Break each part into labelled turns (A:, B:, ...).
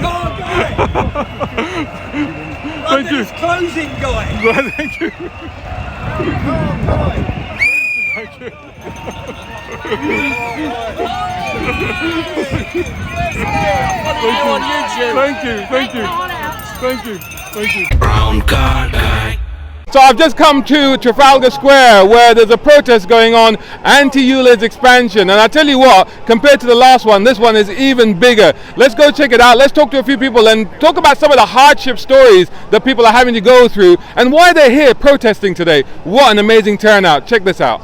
A: car guy.
B: Thank you.
A: Closing guy.
B: Well, thank you. Thank you. Thank you.
C: Brown car guy.
B: So I've just come to Trafalgar Square where there's a protest going on, Anti-ULEZ Expansion, and I tell you what, compared to the last one, this one is even bigger. Let's go check it out. Let's talk to a few people and talk about some of the hardship stories that people are having to go through and why they're here protesting today. What an amazing turnout. Check this out.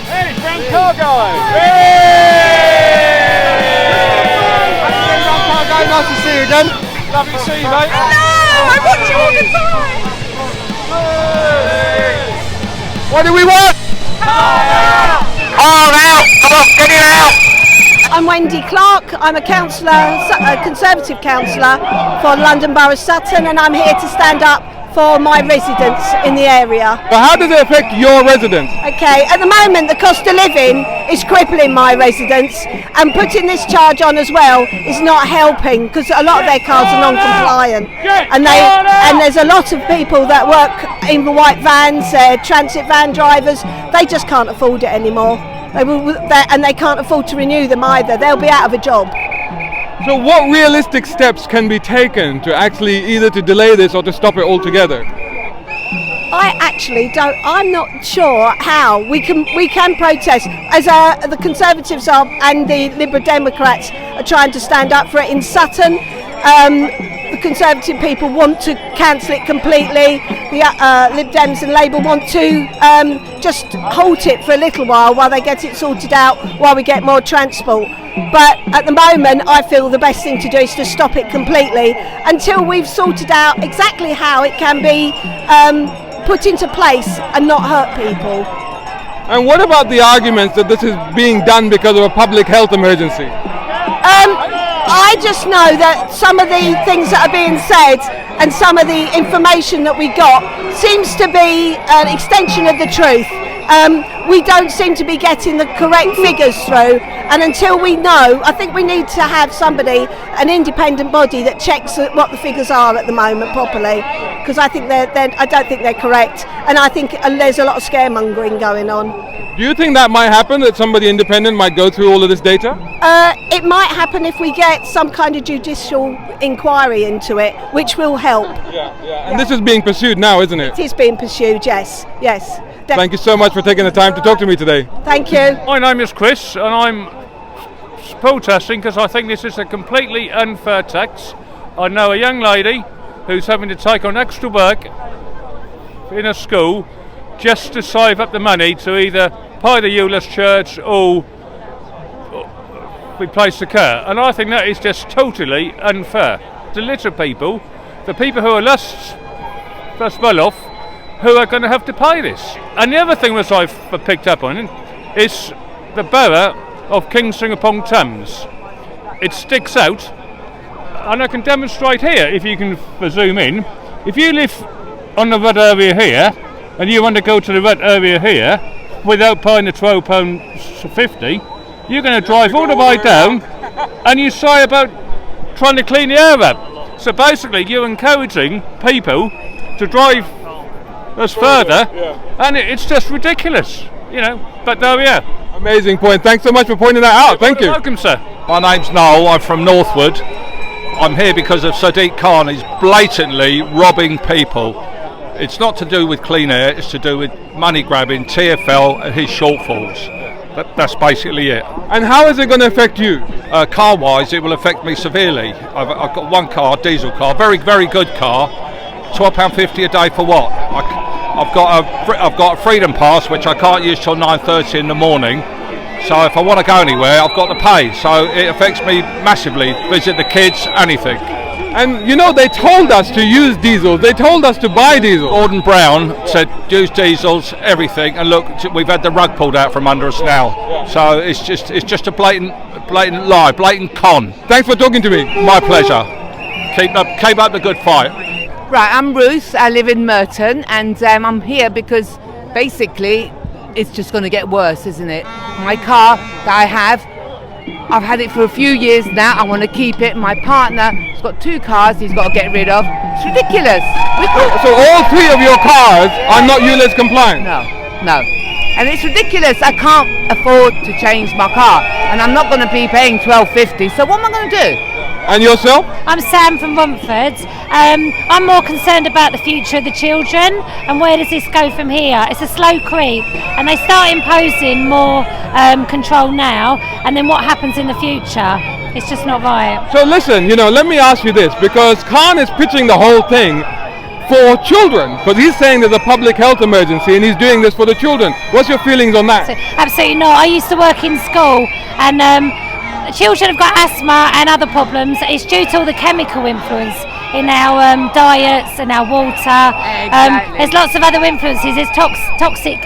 D: Hey, Brown car guy! Hey! Nice to see you again. Lovely to see you, mate.
E: Hello! I watch you all the time!
D: Hey. What do we want?
E: Oh,
D: out! Come on, get it out!
E: I'm Wendy Clark. I'm a councillor, a Conservative councillor for London Borough of Sutton, and I'm here to stand up for my residents in the area.
B: But how does it affect your residents?
E: Okay, at the moment the cost of living is crippling my residents, and putting this charge on as well is not helping because a lot of their cars are non-compliant, and there's a lot of people that work in the white vans, transit van drivers. They just can't afford it anymore. And they can't afford to renew them either. They'll be out of a job.
B: So what realistic steps can be taken to actually either to delay this or to stop it altogether?
E: I actually don't. I'm not sure how we can protest as the Conservatives are and the Liberal Democrats are trying to stand up for it in Sutton. The Conservative people want to cancel it completely. The Lib Dems and Labour want to just halt it for a little while they get it sorted out, while we get more transport. But at the moment, I feel the best thing to do is to stop it completely until we've sorted out exactly how it can be put into place and not hurt people.
B: And what about the arguments that this is being done because of a public health emergency?
E: I just know that some of the things that are being said and some of the information that we got seems to be an extension of the truth. We don't seem to be getting the correct figures through, and until we know, I think we need to have somebody, an independent body that checks what the figures are at the moment properly, because I think I don't think they're correct, and I think there's a lot of scaremongering going on.
B: Do you think that might happen, that somebody independent might go through all of this data?
E: It might happen if we get some kind of judicial inquiry into it, which will help.
B: Yeah. And this is being pursued now, isn't it?
E: It is being pursued, yes.
B: Thank you so much for taking the time to talk to me today.
E: Thank you.
D: My name is Chris, and I'm protesting because I think this is a completely unfair tax. I know a young lady who's having to take on extra work in a school just to save up the money to either pay the ULEZ charge or replace the car, and I think that is just totally unfair. The litter people, the people who are less well off, who are going to have to pay this. And the other thing that I've picked up on is the borough of Kingston-upon-Thames. It sticks out, and I can demonstrate here, if you can zoom in. If you live on the red area here, and you want to go to the red area here, without paying the £12.50, you're going to drive all the way down, and you say about trying to clean the air up. So basically, you're encouraging people to drive us further, and it's just ridiculous, but there we are.
B: Amazing point. Thanks so much for pointing that out. Thank you.
D: Welcome, sir.
F: My name's Noel. I'm from Northwood. I'm here because of Sadiq Khan. He's blatantly robbing people It's not to do with clean air, it's to do with money grabbing, TfL and his shortfalls. That's basically it.
B: And how is it going to affect you?
F: Car wise, it will affect me severely. I've got one car, diesel car, very, very good car. £12.50 a day for what? I've got a freedom pass which I can't use till 9:30 in the morning. So if I want to go anywhere, I've got to pay. So it affects me massively. Visit the kids, anything.
B: And you know, they told us to use diesels. They told us to buy diesels.
F: Gordon Brown said use diesels, everything, and look, we've had the rug pulled out from under us now. So it's just a blatant lie, blatant con.
B: Thanks for talking to me.
F: My pleasure. Keep up the good fight.
C: Right, I'm Ruth. I live in Merton, and I'm here because basically it's just going to get worse, isn't it? My car that I have, I've had it for a few years now. I want to keep it. My partner has got 2 cars he's got to get rid of. It's ridiculous.
B: So all 3 of your cars are not ULEZ compliant?
C: No. And it's ridiculous. I can't afford to change my car, and I'm not going to be paying £12.50. So what am I going to do?
B: And yourself?
G: I'm Sam from Romford. I'm more concerned about the future of the children and where does this go from here. It's a slow creep, and they start imposing more control now, and then what happens in the future? It's just not right.
B: So listen, let me ask you this, because Khan is pitching the whole thing for children, but he's saying there's a public health emergency and he's doing this for the children. What's your feelings on that?
G: Absolutely not. I used to work in school, and children have got asthma and other problems. It's due to all the chemical influence in our diets and our water.
C: Exactly.
G: There's lots of other influences. There's toxic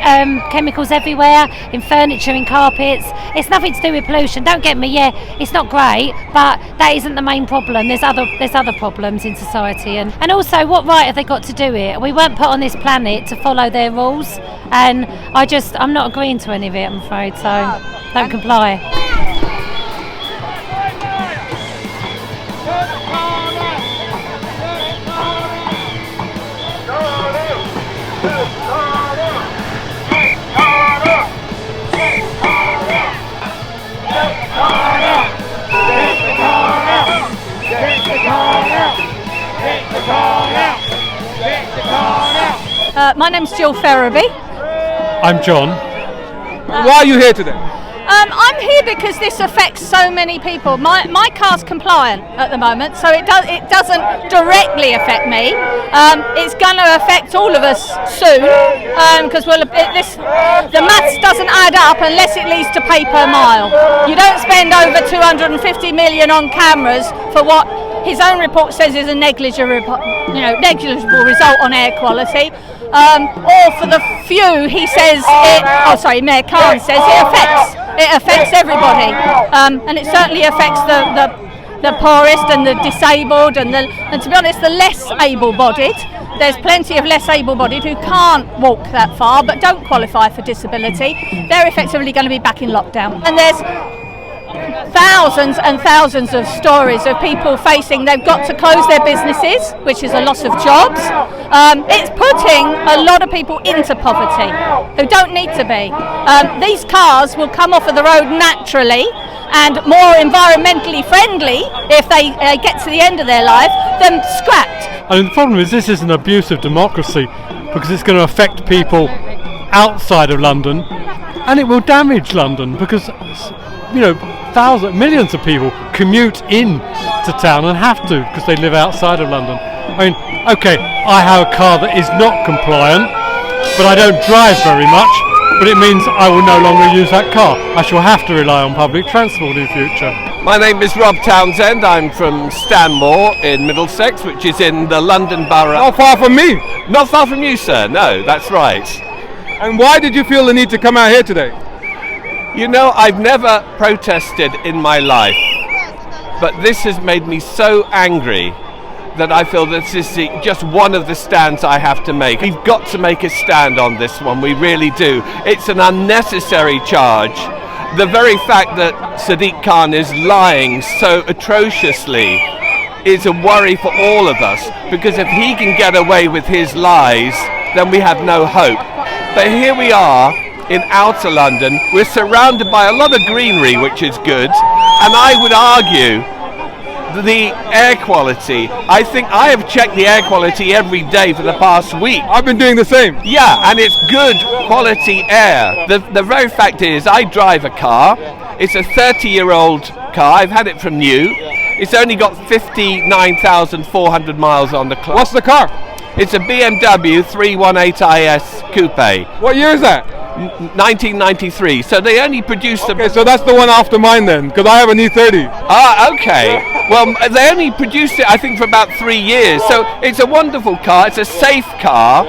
G: chemicals everywhere, in furniture, in carpets. It's nothing to do with pollution. Don't get me, it's not great, but that isn't the main problem. There's other problems in society. And also, what right have they got to do it? We weren't put on this planet to follow their rules, and I'm not agreeing to any of it, I'm afraid, so don't comply.
H: My name's Jill Ferraby.
I: I'm John.
B: Why are you here today?
H: I'm here because this affects so many people. My car's compliant at the moment, so it doesn't directly affect me. It's going to affect all of us soon, because the maths doesn't add up unless it leads to pay per mile. You don't spend over 250 million on cameras for what his own report says is a negligible result on air quality. Or for the few, he says Mayor Khan says it affects everybody, and it certainly affects the poorest and the disabled and to be honest, the less able-bodied. There's plenty of less able-bodied who can't walk that far but don't qualify for disability. They're effectively going to be back in lockdown, and there's thousands and thousands of stories of people facing they've got to close their businesses, which is a loss of jobs. It's putting a lot of people into poverty who don't need to be. These cars will come off of the road naturally and more environmentally friendly if they get to the end of their life than scrapped.
I: I mean, the problem is this is an abuse of democracy, because it's going to affect people outside of London, and it will damage London, because millions of people commute in to town and have to because they live outside of London. I mean, okay, I have a car that is not compliant, but I don't drive very much, but it means I will no longer use that car. I shall have to rely on public transport in future.
J: My name is Rob Townsend. I'm from Stanmore in Middlesex, which is in the London Borough.
B: Not far from me.
J: Not far from you, sir. No, that's right.
B: And why did you feel the need to come out here today?
J: I've never protested in my life, but this has made me so angry that I feel this is just one of the stands I have to make. We've got to make a stand on this one, we really do. It's an unnecessary charge. The very fact that Sadiq Khan is lying so atrociously is a worry for all of us, because if he can get away with his lies, then we have no hope. But here we are, in outer London, we're surrounded by a lot of greenery, which is good, and I would argue the air quality. I think I have checked the air quality every day for the past week.
B: I've been doing the same.
J: Yeah, and it's good quality air. The very fact is, I drive a car. It's a 30-year-old car. I've had it from new. It's only got 59,400 miles on the clock.
B: What's the car?
J: It's a BMW 318IS Coupe.
B: What year is that?
J: 1993. So they only produced
B: Okay, so that's the one after mine then, because I have an E30.
J: Ah, okay. Well, they only produced it, I think, for about 3 years. So it's a wonderful car. It's a safe car.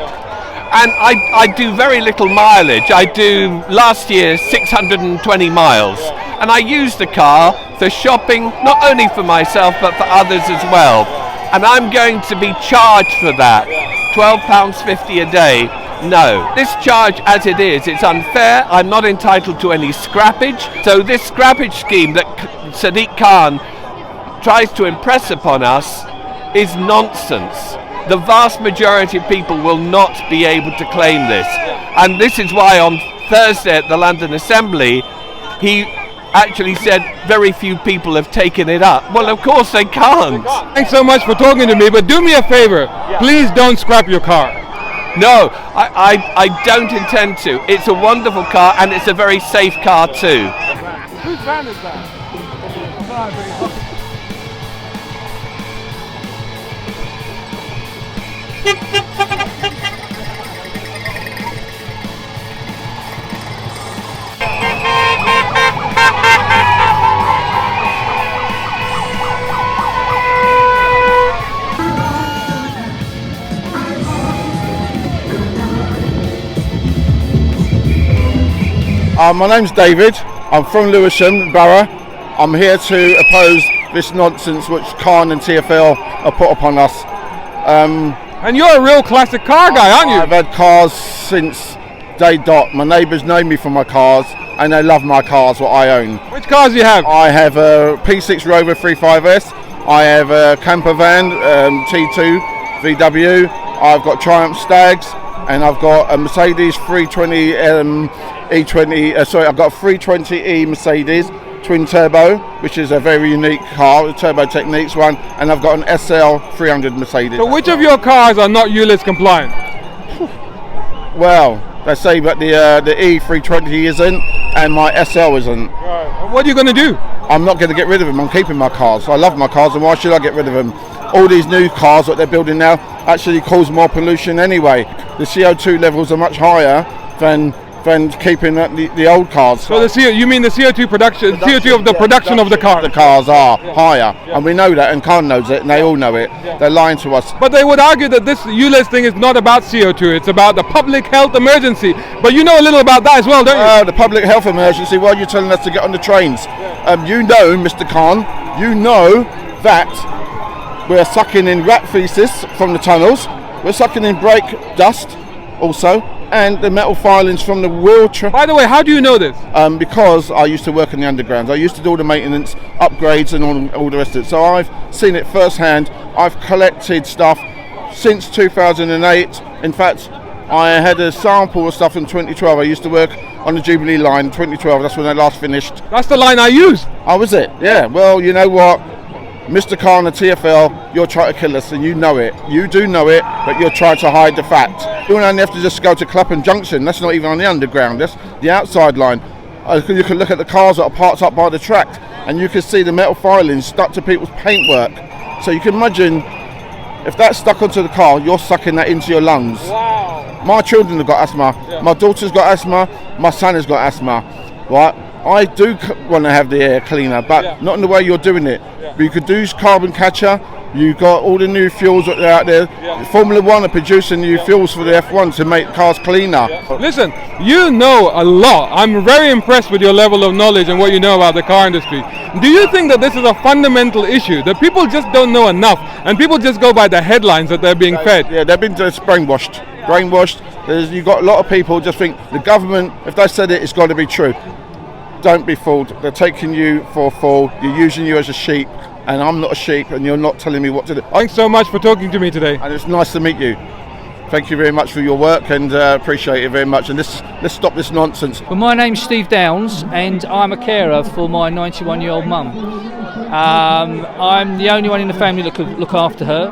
J: And I do very little mileage. I do, last year, 620 miles. And I use the car for shopping, not only for myself, but for others as well. And I'm going to be charged for that. £12.50 a day. No. This charge as it is, it's unfair. I'm not entitled to any scrappage. So this scrappage scheme that Sadiq Khan tries to impress upon us is nonsense. The vast majority of people will not be able to claim this. And this is why on Thursday at the London Assembly, he actually said very few people have taken it up. Well, of course they can't.
B: Thanks so much for talking to me, but do me a favor. Please don't scrap your car.
J: No, I don't intend to. It's a wonderful car and it's a very safe car too.
B: Whose van is that?
K: My name's David. I'm from Lewisham Borough. I'm here to oppose this nonsense which Khan and TfL have put upon us.
B: And you're a real classic car guy, aren't you?
K: I've had cars since day dot. My neighbours know me for my cars and they love my cars, what I own.
B: Which cars do you have?
K: I have a P6 Rover 35S. I have a camper van, T2 VW. I've got Triumph Stags and I've got a Mercedes 320 E20, I've got a 320e Mercedes twin turbo, which is a very unique car, the Turbo Techniques one, and I've got an SL 300 Mercedes.
B: So which of your cars are not ULEZ compliant?
K: Well, they say that the E320 isn't, and my SL isn't.
B: Right. What are you going to do?
K: I'm not going to get rid of them. I'm keeping my cars. I love my cars, and why should I get rid of them? All these new cars that they're building now actually cause more pollution anyway. The CO2 levels are much higher than keeping the old cars.
B: So you mean the CO2 production CO2 of the production of the car?
K: The cars are higher, and we know that, and Khan knows it, and they all know it. They're lying to us.
B: But they would argue that this ULEZ thing is not about CO2, it's about the public health emergency. But you know a little about that as well, don't you?
K: The public health emergency, why are you telling us to get on the trains? You know, Mr. Khan, you know that we're sucking in rat feces from the tunnels, we're sucking in brake dust also, and the metal filings from the wheel track.
B: By the way, how do you know this?
K: Because I used to work in the underground. I used to do all the maintenance, upgrades and all the rest of it. So I've seen it firsthand. I've collected stuff since 2008. In fact, I had a sample of stuff in 2012. I used to work on the Jubilee line in 2012. That's when I last finished.
B: That's the line I used.
K: Oh, was it? Yeah. Well, you know what? Mr. Khan and TfL, you're trying to kill us, and you know it. You do know it, but you're trying to hide the fact. You only have to just go to Clapham Junction. That's not even on the underground. That's the outside line. You can look at the cars that are parked up by the track, and you can see the metal filings stuck to people's paintwork. So you can imagine if that's stuck onto the car, you're sucking that into your lungs.
B: Wow.
K: My children have got asthma. Yeah. My daughter's got asthma. My son has got asthma. Right? I do want to have the air cleaner, but not in the way you're doing it. You could do carbon capture. You've got all the new fuels that are out there. Formula One are producing new fuels for the F1 to make cars cleaner.
B: Listen, you know a lot. I'm very impressed with your level of knowledge and what you know about the car industry. Do you think that this is a fundamental issue, that people just don't know enough and people just go by the headlines that they're being fed?
K: Yeah, they've been just brainwashed. You've got a lot of people just think the government, if they said it, it's got to be true. Don't be fooled. They're taking you for a fool. You're using you as a sheep, and I'm not a sheep, and you're not telling me what to do.
B: Thanks so much for talking to me today.
K: And it's nice to meet you. Thank you very much for your work, and appreciate it very much. And let's stop this nonsense.
L: Well, my name's Steve Downs, and I'm a carer for my 91-year-old mum. I'm the only one in the family that could look after her.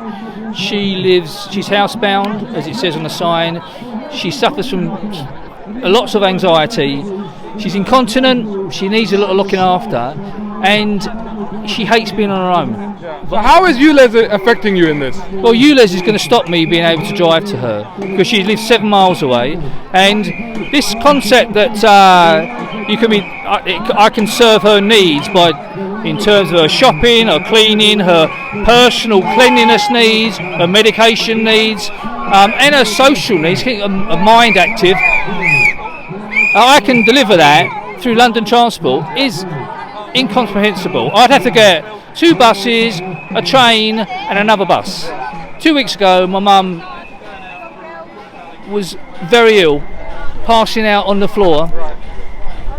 L: She's housebound, as it says on the sign. She suffers from lots of anxiety. She's incontinent, she needs a lot of looking after, and she hates being on her own.
B: So how is ULEZ affecting you in this?
L: Well, ULEZ is going to stop me being able to drive to her because she lives 7 miles away, and this concept that I can serve her needs in terms of her shopping, her cleaning, her personal cleanliness needs, her medication needs, and her social needs, keeping her mind active. I can deliver that through London Transport is incomprehensible. I'd have to get 2 buses, a train and another bus. 2 weeks ago my mum was very ill, passing out on the floor.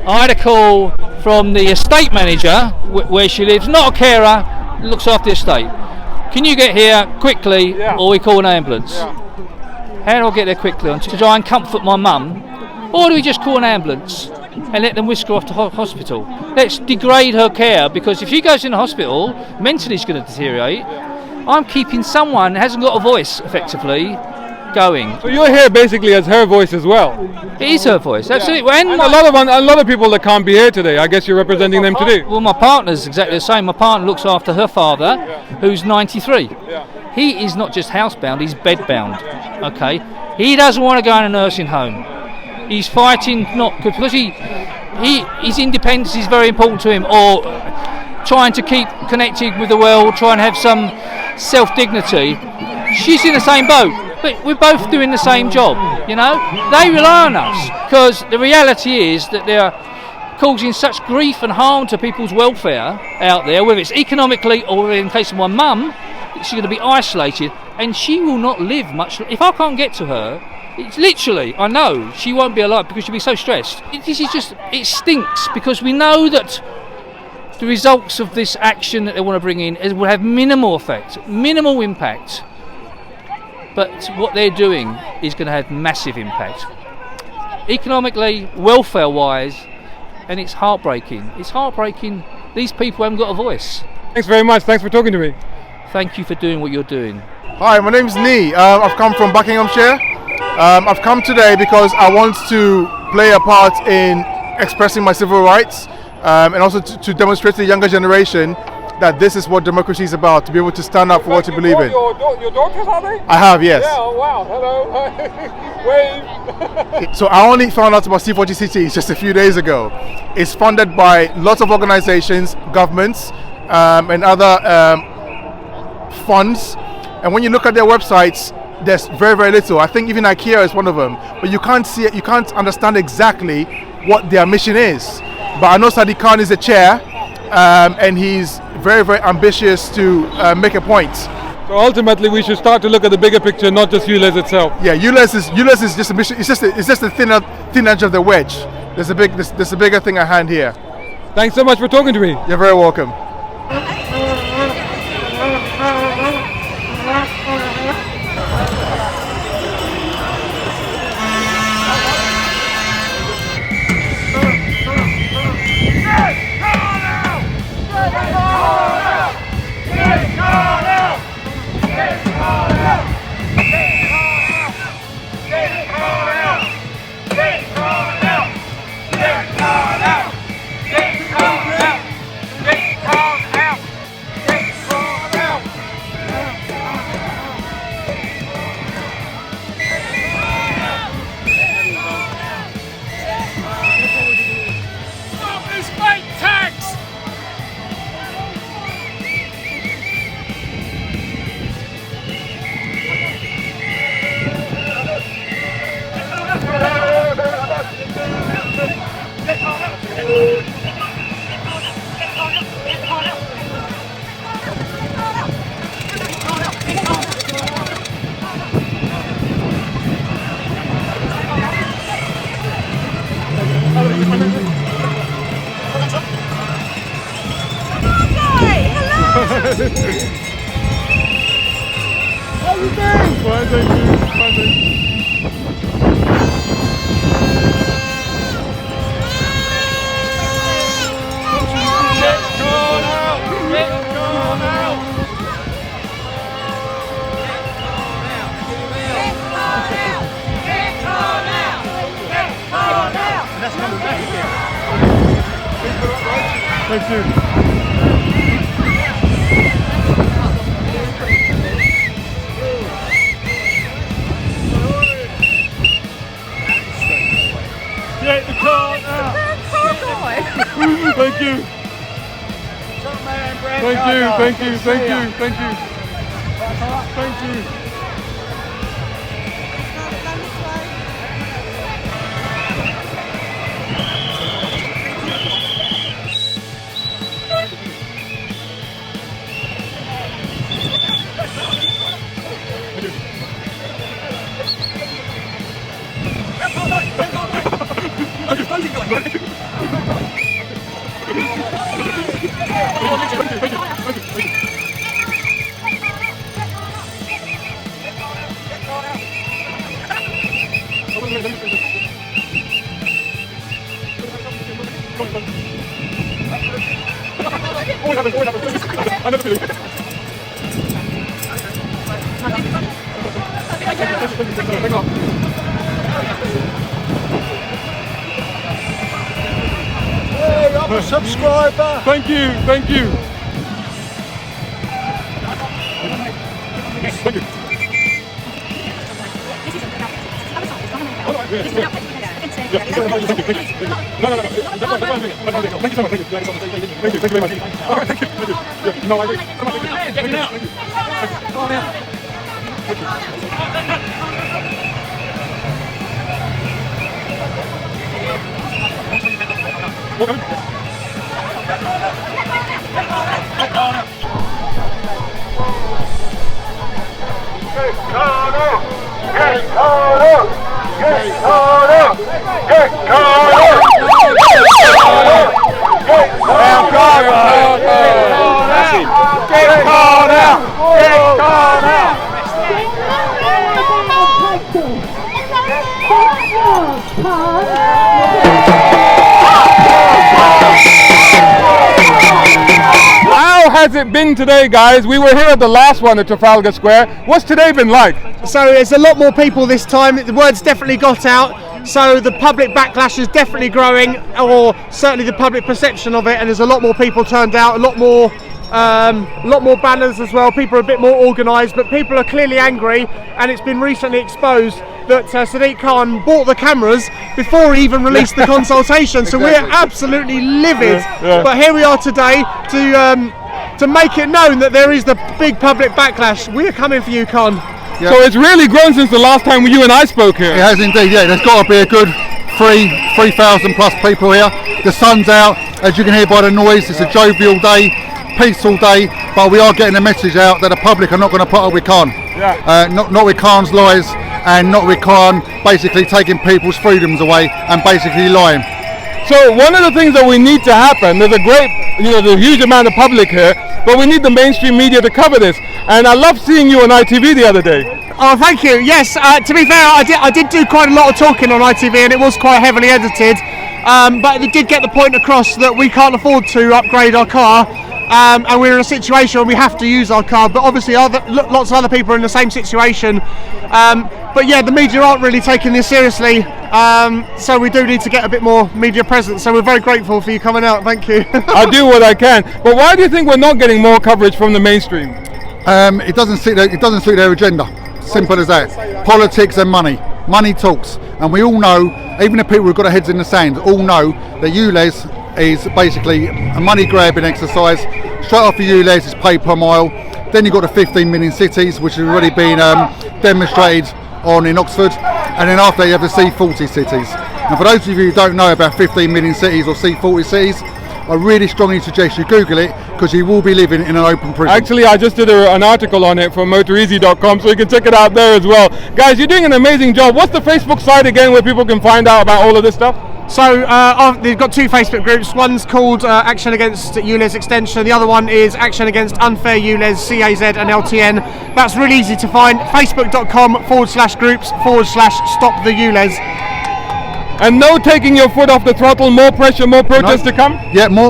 L: I had a call from the estate manager where she lives, not a carer, looks after the estate. Can you get here quickly or we call an ambulance? How do I get there quickly? To try and comfort my mum, or do we just call an ambulance and let them whisk her off to hospital? Let's degrade her care, because if she goes in the hospital, mentally she's going to deteriorate. I'm keeping someone who hasn't got a voice, effectively, going.
B: So you're here basically as her voice as well?
L: It is her voice, absolutely.
B: And a lot of people that can't be here today, I guess you're representing them today.
L: Well, my partner's exactly the same. My partner looks after her father, who's 93. He is not just housebound, he's bedbound. Okay, he doesn't want to go in a nursing home. He's fighting because his independence is very important to him, or trying to keep connected with the world, trying to have some self-dignity. She's in the same boat, but we're both doing the same job, you know. They rely on us because the reality is that they're causing such grief and harm to people's welfare out there, whether it's economically or in the case of my mum, she's going to be isolated and she will not live much. If I can't get to her, it's literally, I know she won't be alive because she'll be so stressed. It stinks because we know that the results of this action that they want to bring in will have minimal effect, minimal impact. But what they're doing is going to have massive impact. Economically, welfare-wise, and it's heartbreaking. It's heartbreaking. These people haven't got a voice.
B: Thanks very much. Thanks for talking to me.
L: Thank you for doing what you're doing.
M: Hi, my name's Nee. I've come from Buckinghamshire. I've come today because I want to play a part in expressing my civil rights and also to demonstrate to the younger generation that this is what democracy is about, to be able to stand up for what you believe in.
B: Your daughters, are they?
M: I have, yes.
B: Yeah, oh, wow, hello. Wave.
M: So I only found out about C40CT just a few days ago. It's funded by lots of organizations, governments, and other funds. And when you look at their websites, there's very, very little. I think even IKEA is one of them. But you can't see it, you can't understand exactly what their mission is. But I know Sadiq Khan is the chair, and he's very, very ambitious to make a point.
B: So ultimately, we should start to look at the bigger picture, not just ULEZ itself.
M: Yeah, ULEZ is just a mission. It's just the thin edge of the wedge. There's a bigger thing at hand here.
B: Thanks so much for talking to me.
M: You're very welcome.
B: How you doing? Fine, thank you. Fine, thank you. Thank you.
A: Get the car now.
B: Thank you. Thank you. Thank you. Thank you. Thank you. Thank you.
A: Hey, I'm a subscriber.
B: Thank you. Thank you. Thank you. No. Thank you so much. Thank you. Thank you very much. All right, thank you. Yeah, no, I agree. Thank you. Come on out. How has it been today, guys? We were here at the last one at Trafalgar Square. What's today been like?
N: So there's a lot more people this time. The word's definitely got out. So the public backlash is definitely growing, or certainly the public perception of it. And there's a lot more people turned out. A lot more banners as well. People are a bit more organised, but people are clearly angry. And it's been recently exposed that Sadiq Khan bought the cameras before he even released the consultation. So we're absolutely livid. But here we are today to make it known that there is the big public backlash. We are coming for you, Khan.
B: Yeah. So it's really grown since the last time you and I spoke here.
O: It has indeed, yeah. There's got to be a good 3,000 plus people here. The sun's out, as you can hear by the noise. It's a jovial day, peaceful day, but we are getting a message out that the public are not going to put up with Khan. Yeah. Not with Khan's lies, and not with Khan basically taking people's freedoms away and basically lying.
B: So one of the things that we need to happen, there's there's a huge amount of public here, but we need the mainstream media to cover this. And I love seeing you on ITV the other day.
N: Oh, thank you. Yes, to be fair, I did do quite a lot of talking on ITV, and it was quite heavily edited. But it did get the point across that we can't afford to upgrade our car, and we're in a situation where we have to use our car. But obviously, lots of other people are in the same situation. But yeah, the media aren't really taking this seriously. So we do need to get a bit more media presence. So we're very grateful for you coming out. Thank you.
B: I'll do what I can. But why do you think we're not getting more coverage from the mainstream?
O: It doesn't suit their agenda. Simple as that. Politics and money. Money talks, and we all know, even the people who've got their heads in the sand, all know that ULEZ is basically a money grabbing exercise. Straight off the ULEZ is pay per mile. Then you've got the 15 million cities, which has already been demonstrated on in Oxford, and then after you have the C40 cities. And for those of you who don't know about 15 million cities or C40 cities, I really strongly suggest you Google it, because you will be living in an open prison.
B: Actually, I just did an article on it from motoreasy.com, so you can check it out there as well. Guys, you're doing an amazing job. What's the Facebook site again where people can find out about all of this stuff?
N: So they've got two Facebook groups. One's called Action Against ULEZ Extension. The other one is Action Against Unfair ULEZ, CAZ and LTN. That's really easy to find. Facebook.com/groups/Stop the ULEZ.
B: And no taking your foot off the throttle, more pressure, more protests to come?
O: Yeah, more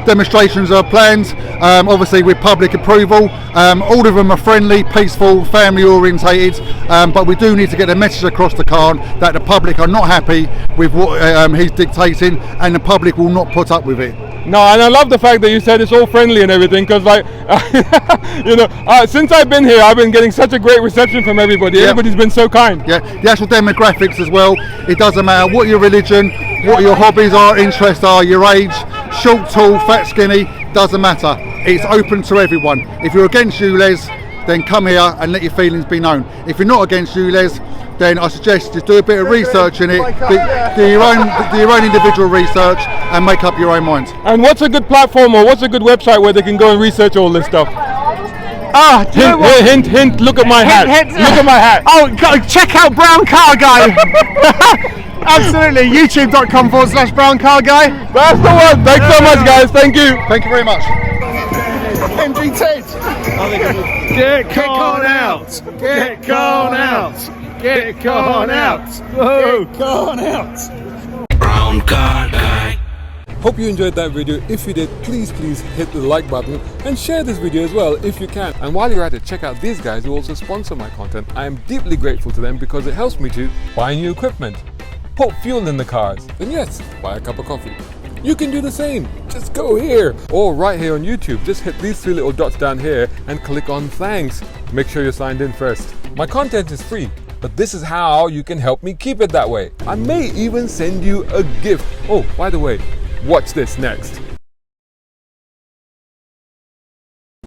O: demonstrations are planned, obviously with public approval. All of them are friendly, peaceful, family orientated, but we do need to get a message across to Khan that the public are not happy with what he's dictating, and the public will not put up with it.
B: No, and I love the fact that you said it's all friendly and everything, because like, you know, since I've been here, I've been getting such a great reception from everybody.
O: Yeah.
B: Everybody's been so kind.
O: Yeah, the actual demographics as well. It doesn't matter what your religion, what your hobbies are, interests are, your age, short, tall, fat, skinny, doesn't matter. It's open to everyone. If you're against ULEZ, then come here and let your feelings be known. If you're not against ULEZ, then I suggest just do a bit of research in it, do your own individual research and make up your own mind.
B: And what's a good platform, or what's a good website where they can go and research all this stuff? Hint, look at my hat. Look at my hat.
N: Oh, check out Brown Car Guy. Absolutely, youtube.com/Brown Car Guy.
B: That's the one. Thanks so much, guys. Thank you.
O: Thank you very much.
A: MG10. Get Khan out. Get Khan out. Get Khan out. Get Khan out.
P: Brown Car Guy.
B: Hope you enjoyed that video. If you did, please hit the like button and share this video as well if you can. And while you're at it, check out these guys who also sponsor my content. I am deeply grateful to them because it helps me to buy new equipment, put fuel in the cars, and yes, buy a cup of coffee. You can do the same. Just go here or right here on YouTube. Just hit these 3 little dots down here and click on thanks. Make sure you're signed in first. My content is free, but this is how you can help me keep it that way. I may even send you a gift. Oh, by the way, watch this next.